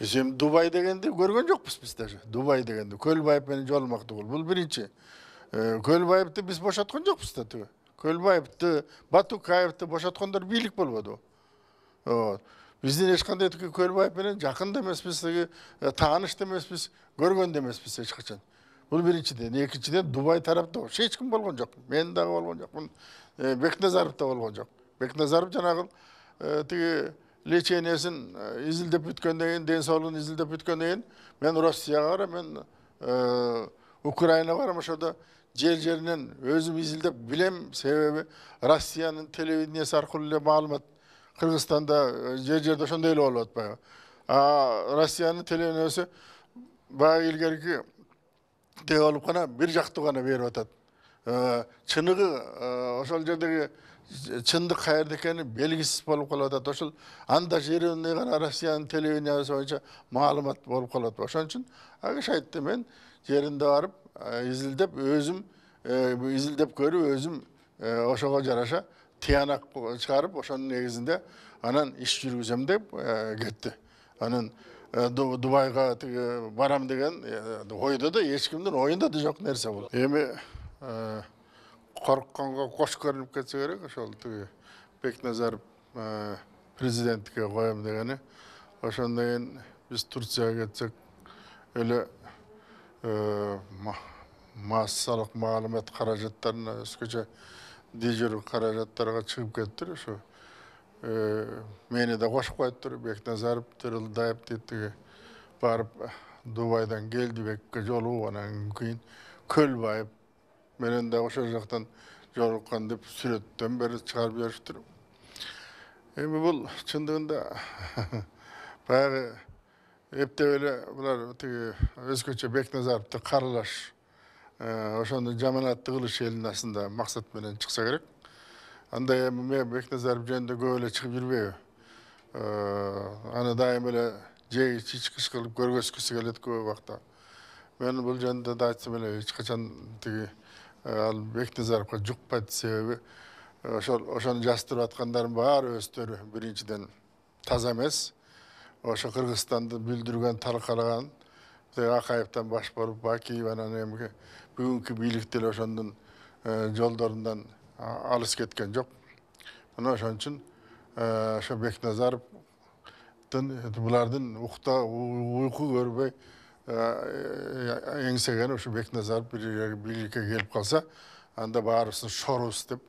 Biz hem Dubai degende görgөн jokpuz biz даже. Dubai degende Kölbayып менен жолмактуу бул. Бул биринчи. Көлбаевди биз бошоткон жокпуз да тиги. Көлбаевди, Батукаевди бошоткондор бийлик болбоду. Биздин эч кандай Көлбаев менен жакын да эмеспиз, тааныш да эмеспиз, көргөн да эмеспиз эч качан. Бул биринчиден, экинчиден Дубай тарапта эч ким болгон жок. Мен дагы болгон жокмун. Бекназаров да болгон жок. Бекназаров жанагы тиги лечениесин изилдеп бүткөндөн кийин, ден соолугун изилдеп бүткөндөн кийин мен Россияга барам, мен Украинага барам, ошодо жер-жеринен өзүм изилдеп билем, себеби Россиянын телевидениеси аркылуу эле маалымат Кыргызстанда жер-жерде ошондой эле болуп атпайбы. Россиянын телевидениеси баягы илгерки тээ болуп гана бир жактуу гана берип атат. Чыныгы ошол жердеги чындык каерде экени белгисиз болуп калып атат. Ошол анда жеринде гана Россиянын телевидениеси боюнча маалымат болуп калат. Ошон үчүн агыш айтты, мен жеринде барып изилдеп өзүм изилдеп көрүп өзүм ошого жараша тыянак чыгарып ошонун негизинде анан иш жүргүзөм деп кетти. Анан Дубайга барам деген ойдо да эч кимдин оюнда да жок нерсе бул. Эми коркконго кош көрүнүп кетсе керек, ошол Бекназаров президенттикке коем дегени. Ошондон кийин биз Турцияга кетсек эле массалык маалымат каражаттарына өзгөчө дежур каражаттарга чыгып кеттир. Ошо мени да кошуп коюптур. Бекназаров, Тырылдаев дейт, барып Дубайдан Келдибекке жолугуп, анан кийин Көлбаев менен да ошол жактан жолуккан деп сүрөттөн бери чыгарып бериптир. Эми бул чындыгында баягы эптеп эле булар өзгөчө Бекназаровду каралаш, ошону жаманатты кылыш элдин астында максат менен чыкса керек. Андай мен Бекназаров жөнүндө көп эле чыгып жүрбөйбү. Аны дайым эле жей чичкыш кылып көргөзгүсү келет көп убакта. Мен бул жөнүндө да айтсам эле эч качан ал Бекназаровго жукпайт, себеби ошону жастырып аткандардын баары өздөрү биринчиден таза эмес. Ошо Кыргызстанды бүлдүргөн, талкалаган Акаевден баш болуп, Бакиев анан эми бүгүнкү бийлик деле ошондун жолдорундан алыс кеткен жок. Мына ошон үчүн ошо Бекназаровдун булардын уйку көрбөй эңсеген ошо Бекназаров бийликке келип калса, анда баарыбыздын шорубуз деп,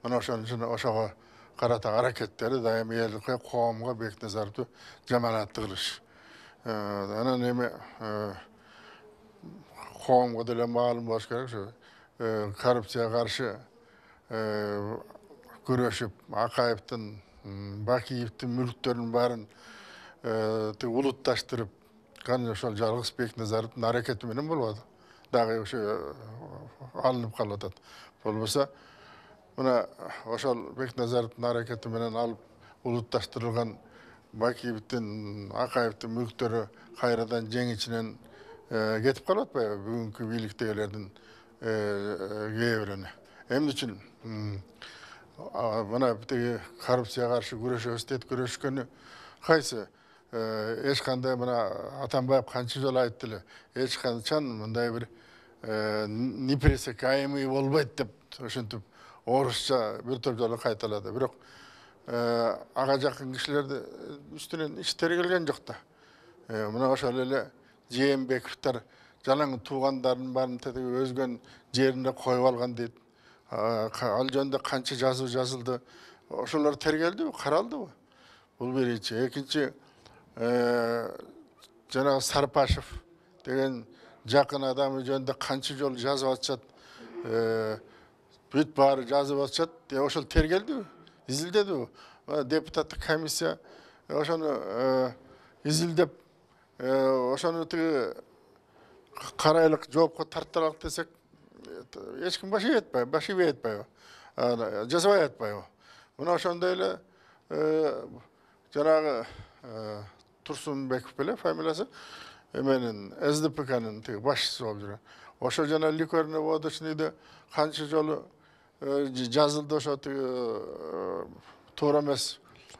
мына ошон үчүн ошого карата аракеттери дайым элдикке, коомго Бекназаровду жаманатты кылыш. Анан эми коомго деле маалым болуш керек, ошо коррупцияга каршы күрөшүп, Акаевдин, Бакиевдин мүлктөрүнүн баарын улутташтырып, кана ошол жалгыз Бекназаровдун аракети менен болбоду. Дагы ошо алынып калып атат. Болбосо мына ошол Бекназаровдун аракети менен алып улутташтырылган Бакиевдин, Акаевдин мүлктөрү кайрадан жең ичинен кетип калып атпайбы бүгүнкү бийликтегилердин кээ биrini. Эмне үчүн мына коррупцияга каршы күрөшөбүз дейт, күрөшкөнү кайсы? Эч кандай мына Атамбаев канча жолу айтты эле, эч качан мындай бир непресекаемый болбойт деп ошентип орусча бир топ жолу кайталады. Бирок ага жакын кишилерди үстүнөн иш тергелген жок да. Мына ошол эле Жээнбековдор жалаң туугандарынын баарын өзгөн жерине коюп алган дейт. Ал жөнүндө канча жазуу жазылды. Ошолор тергелдиби, каралдыбы? Бул биринчи. Экинчи, жанагы Сарпашев деген жакын адамы жөнүндө канча жолу жазып атышат. Бүт баары жазып атышат. Ошол тергелдиби? Изилдедиби? Депутаттык комиссия ошону изилдеп, ошону карайлык жоопко тарттыралык десек, эч ким баш ийбей атпайбы, жасабай атпайбы. Мына ошондой эле жанагы Турсунбеков беле фамилиясы, менин СДПКнын башчысы болуп жүргөн. Ошо жана ликерный водочныйды канча жолу жазылды, ошо туура эмес,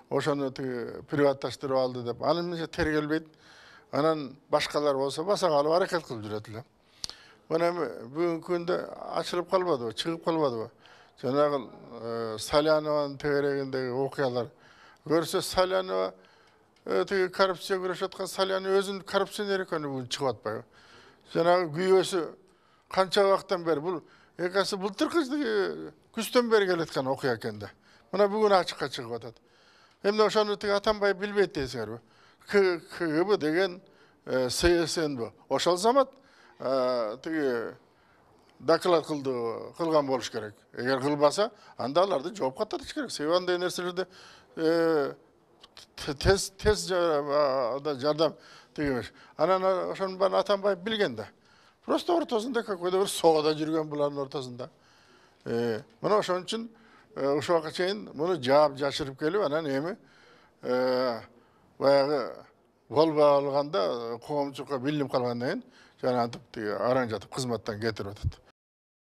ошону приватташтырып алды деп. Ал эмне тергелбейт? Anan başkalar olsa basağa alıp hareket kılıp жүрөт. Mana bugünkü günde açılıp kalmadı, çıkıp kalmadı. Janagı Salyanovanın tegeregindegi okuyalar. Görse Salyanova korrupsiya görüşüp atkan Salyanova özün korrupsioner ekeni bugün çıkıp atpayı. Janagı güyösü kança vaqttan beri bu ekası bultırkızdı küsten beri geletken okuya ekende. Mana bugün açıkka çıkıp atat. Hem de oşanı Atanbay bilbeyt deysinger bu. KGB degen CSN bu. Oşal zaman doklad kılgan boluş gerek. Eğer kılbasa, anda alarda жооп каттырыш керек. Себеби андай нерселерде tez жардам тегемеш. Анан ошонун баарын Атанбай билген да. Просто ортосунда какой-то бир соғуда жүргөн булардын ортосунда. Мына ошон үчүн ушул убакка чейин муну жаап жашырып келип, анан эми баягы болбой алганда коомчулукка билинип калгандан кийин жана антип араң жатып кызматтан кетирип атат.